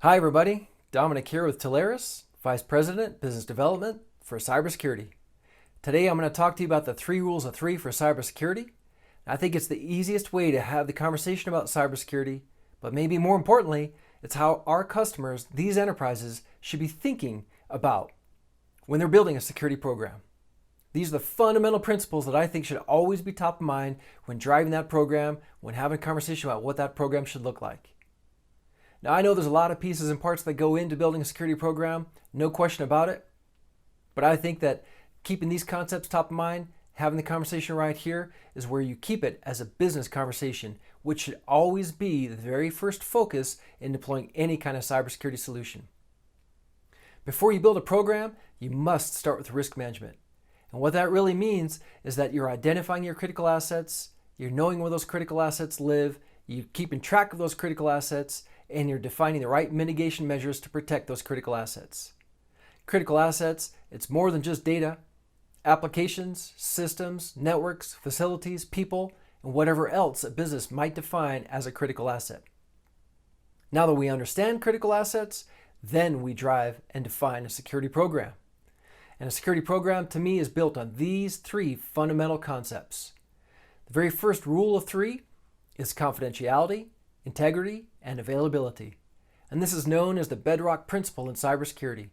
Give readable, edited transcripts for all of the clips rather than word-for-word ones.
Hi everybody, Dominic here with Telarus, Vice President, Business Development for Cybersecurity. Today I'm going to talk to you about the 3 rules of 3 for cybersecurity. I think it's the easiest way to have the conversation about cybersecurity, but maybe more importantly, it's how our customers, these enterprises, should be thinking about when they're building a security program. These are the fundamental principles that I think should always be top of mind when driving that program, when having a conversation about what that program should look like. Now, I know there's a lot of pieces and parts that go into building a security program, no question about it. But I think that keeping these concepts top of mind, having the conversation right here, is where you keep it as a business conversation, which should always be the very first focus in deploying any kind of cybersecurity solution. Before you build a program, you must start with risk management. And what that really means is that you're identifying your critical assets, you're knowing where those critical assets live, you're keeping track of those critical assets, and you're defining the right mitigation measures to protect those critical assets. Critical assets, it's more than just data. Applications, systems, networks, facilities, people, and whatever else a business might define as a critical asset. Now that we understand critical assets, then we drive and define a security program. And a security program, to me, is built on these 3 fundamental concepts. The very first rule of 3 is confidentiality, integrity, and availability. And this is known as the bedrock principle in cybersecurity.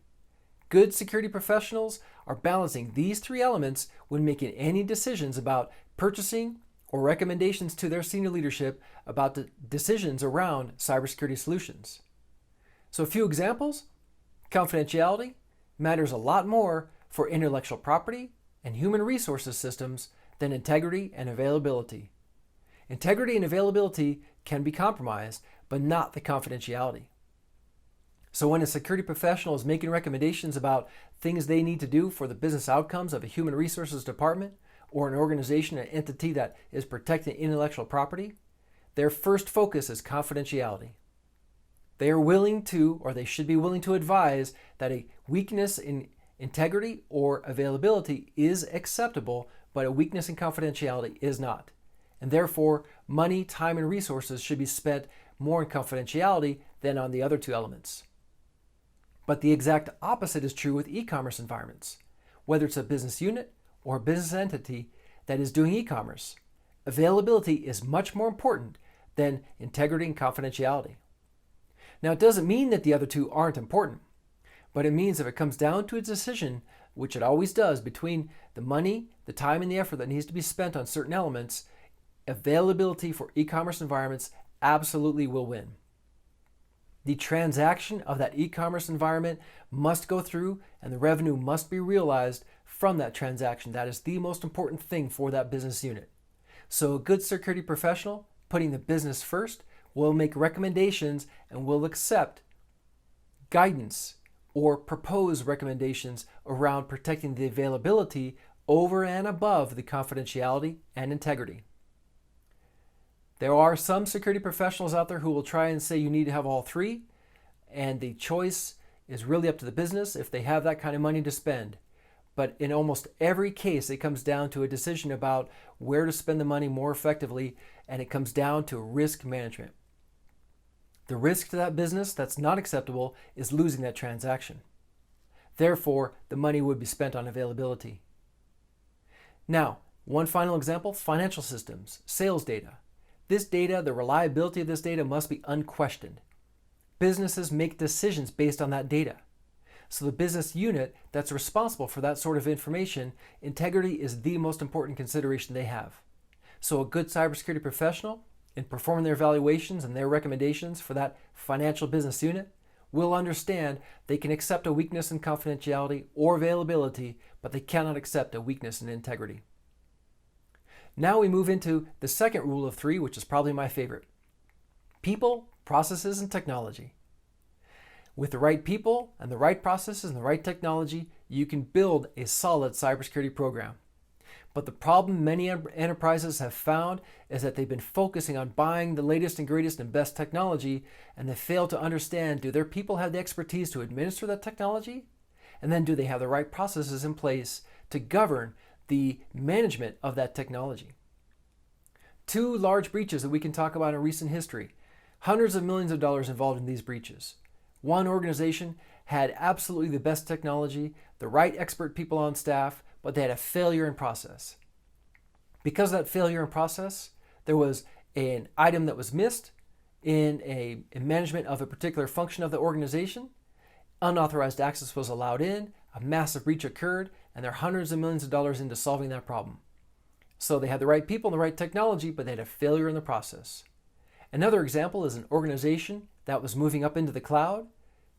Good security professionals are balancing these 3 elements when making any decisions about purchasing or recommendations to their senior leadership about the decisions around cybersecurity solutions. So a few examples: confidentiality matters a lot more for intellectual property and human resources systems than integrity and availability. Integrity and availability can be compromised, but not the confidentiality. So when a security professional is making recommendations about things they need to do for the business outcomes of a human resources department or an organization or entity that is protecting intellectual property, their first focus is confidentiality. They are willing to, or they should be willing to advise that a weakness in integrity or availability is acceptable, but a weakness in confidentiality is not. And therefore, money, time, and resources should be spent more on confidentiality than on the other 2 elements. But the exact opposite is true with e-commerce environments. Whether it's a business unit or a business entity that is doing e-commerce, availability is much more important than integrity and confidentiality. Now, it doesn't mean that the other 2 aren't important, but it means if it comes down to a decision, which it always does, between the money, the time, and the effort that needs to be spent on certain elements, availability for e-commerce environments absolutely will win. The transaction of that e-commerce environment must go through and the revenue must be realized from that transaction. That is the most important thing for that business unit. So a good security professional, putting the business first, will make recommendations and will accept guidance or propose recommendations around protecting the availability over and above the confidentiality and integrity. There are some security professionals out there who will try and say you need to have all 3, and the choice is really up to the business if they have that kind of money to spend. But in almost every case, it comes down to a decision about where to spend the money more effectively, and it comes down to risk management. The risk to that business that's not acceptable is losing that transaction. Therefore, the money would be spent on availability. Now, one final example: financial systems, sales data. This data, the reliability of this data must be unquestioned. Businesses make decisions based on that data. So the business unit that's responsible for that sort of information, integrity is the most important consideration they have. So a good cybersecurity professional, in performing their evaluations and their recommendations for that financial business unit, will understand they can accept a weakness in confidentiality or availability, but they cannot accept a weakness in integrity. Now we move into the second rule of 3, which is probably my favorite: people, processes, and technology. With the right people and the right processes and the right technology, you can build a solid cybersecurity program. But the problem many enterprises have found is that they've been focusing on buying the latest and greatest and best technology, and they fail to understand, do their people have the expertise to administer that technology? And then do they have the right processes in place to govern the management of that technology? 2 large breaches that we can talk about in recent history. Hundreds of millions of dollars involved in these breaches. One organization had absolutely the best technology, the right expert people on staff, but they had a failure in process. Because of that failure in process, there was an item that was missed in a management of a particular function of the organization. Unauthorized access was allowed in, a massive breach occurred, and they're hundreds of millions of dollars into solving that problem. So they had the right people and the right technology, but they had a failure in the process. Another example is an organization that was moving up into the cloud.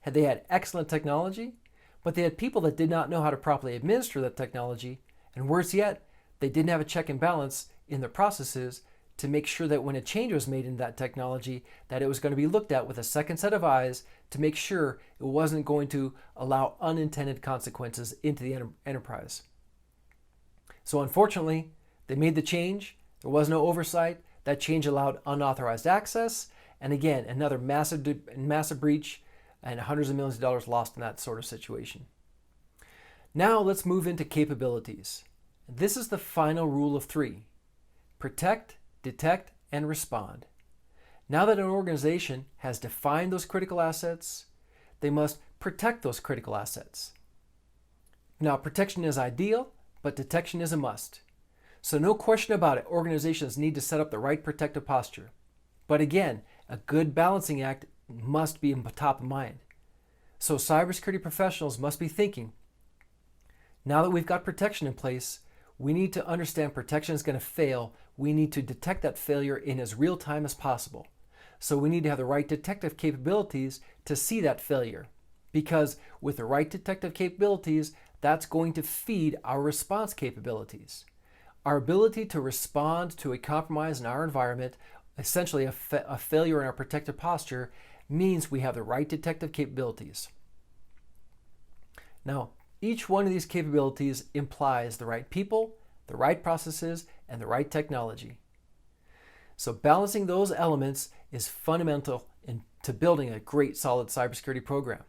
They had excellent technology, but they had people that did not know how to properly administer that technology, and worse yet, they didn't have a check and balance in their processes to make sure that when a change was made in that technology, that it was going to be looked at with a second set of eyes to make sure it wasn't going to allow unintended consequences into the enterprise. So unfortunately, they made the change. There was no oversight. That change allowed unauthorized access. And again, another massive breach and hundreds of millions of dollars lost in that sort of situation. Now let's move into capabilities. This is the final rule of 3. Protect, detect, and respond. Now that an organization has defined those critical assets, they must protect those critical assets. Now, protection is ideal, but detection is a must. So no question about it, organizations need to set up the right protective posture. But again, a good balancing act must be top of mind. So cybersecurity professionals must be thinking, now that we've got protection in place, we need to understand protection is going to fail. We need to detect that failure in as real time as possible. So we need to have the right detective capabilities to see that failure. Because with the right detective capabilities, that's going to feed our response capabilities. Our ability to respond to a compromise in our environment, essentially a failure in our protective posture, means we have the right detective capabilities. Now, each one of these capabilities implies the right people, the right processes, and the right technology. So balancing those elements is fundamental to building a great, solid cybersecurity program.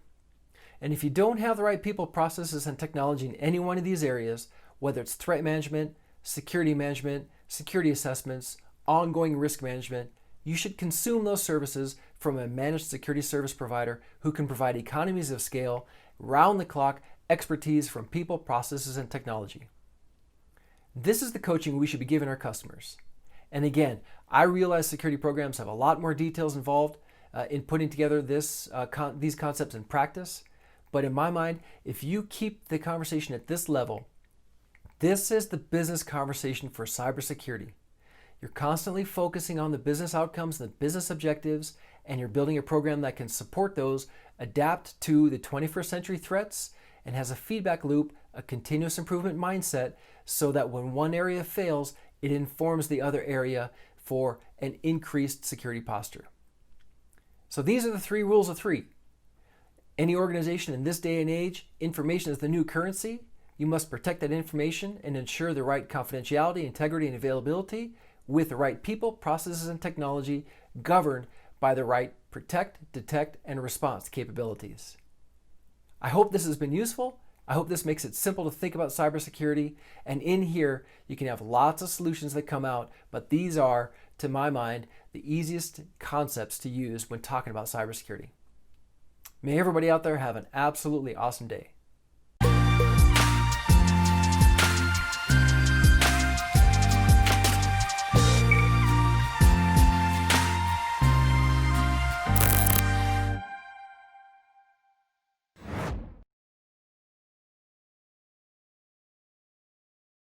And if you don't have the right people, processes, and technology in any one of these areas, whether it's threat management, security assessments, ongoing risk management, you should consume those services from a managed security service provider who can provide economies of scale, round-the-clock expertise from people, processes, and technology. This is the coaching we should be giving our customers. And again, I realize security programs have a lot more details involved in putting together these concepts in practice. But in my mind, if you keep the conversation at this level, this is the business conversation for cybersecurity. You're constantly focusing on the business outcomes, the business objectives, and you're building a program that can support those, adapt to the 21st century threats, and has a feedback loop, a continuous improvement mindset, so that when one area fails, it informs the other area for an increased security posture. So these are the 3 rules of 3. Any organization in this day and age, information is the new currency. You must protect that information and ensure the right confidentiality, integrity, and availability with the right people, processes, and technology governed by the right protect, detect, and response capabilities. I hope this has been useful. I hope this makes it simple to think about cybersecurity. And in here, you can have lots of solutions that come out, but these are, to my mind, the easiest concepts to use when talking about cybersecurity. May everybody out there have an absolutely awesome day.